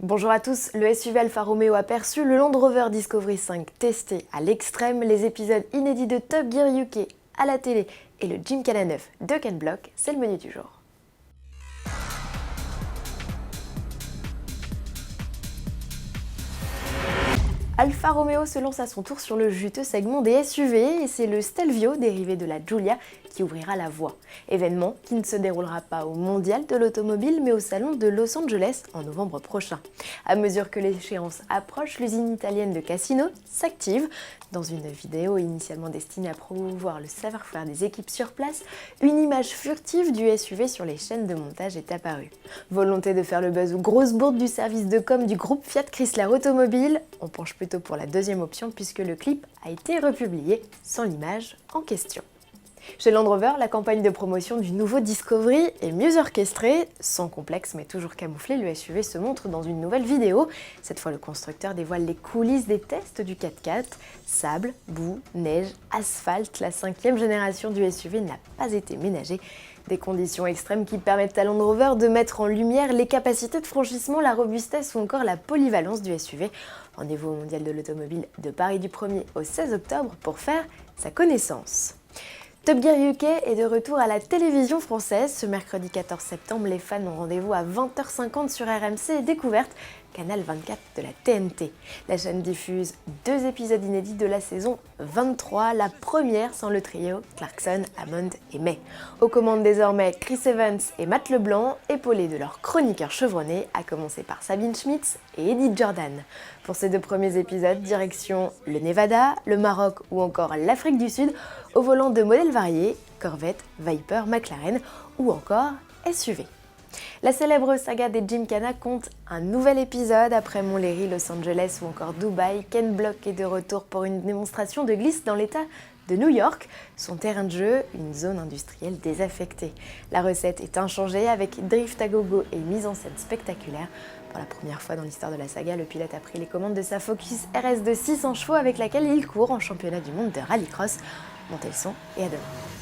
Bonjour à tous, le SUV Alfa Romeo a perçu, le Land Rover Discovery 5 testé à l'extrême, les épisodes inédits de Top Gear UK à la télé et le Gymkhana 9 de Ken Block, c'est le menu du jour. Alfa Romeo se lance à son tour sur le juteux segment des SUV et c'est le Stelvio, dérivé de la Giulia, qui ouvrira la voie. Événement qui ne se déroulera pas au Mondial de l'automobile mais au salon de Los Angeles en novembre prochain. À mesure que l'échéance approche, l'usine italienne de Cassino s'active. Dans une vidéo initialement destinée à promouvoir le savoir-faire des équipes sur place, une image furtive du SUV sur les chaînes de montage est apparue. Volonté de faire le buzz ou grosse bourde du service de com du groupe Fiat Chrysler Automobile, on penche plutôt pour la deuxième option puisque le clip a été republié sans l'image en question. Chez Land Rover, la campagne de promotion du nouveau Discovery est mieux orchestrée. Sans complexe mais toujours camouflé, le SUV se montre dans une nouvelle vidéo. Cette fois, le constructeur dévoile les coulisses des tests du 4x4. Sable, boue, neige, asphalte, la 5e génération du SUV n'a pas été ménagée. Des conditions extrêmes qui permettent à Land Rover de mettre en lumière les capacités de franchissement, la robustesse ou encore la polyvalence du SUV. Rendez-vous au Mondial de l'automobile de Paris du 1er au 16 octobre pour faire sa connaissance. Top Gear UK est de retour à la télévision française. Ce mercredi 14 septembre, les fans ont rendez-vous à 20h50 sur RMC et Découverte, canal 24 de la TNT. La chaîne diffuse 2 épisodes inédits de la saison 23, la première sans le trio Clarkson, Hammond et May. Aux commandes désormais Chris Evans et Matt Leblanc, épaulés de leurs chroniqueurs chevronnés, à commencer par Sabine Schmitz et Edith Jordan. Pour ces 2 premiers épisodes, direction le Nevada, le Maroc ou encore l'Afrique du Sud, au volant de modèles variés, Corvette, Viper, McLaren ou encore SUV. La célèbre saga des Gymkhana compte un nouvel épisode. Après Montlhéry, Los Angeles ou encore Dubaï, Ken Block est de retour pour une démonstration de glisse dans l'état de New York. Son terrain de jeu, une zone industrielle désaffectée. La recette est inchangée avec drift à gogo et mise en scène spectaculaire. Pour la première fois dans l'histoire de la saga, le pilote a pris les commandes de sa Focus RS de 600 chevaux avec laquelle il court en championnat du monde de rallycross. Montez le son et à demain.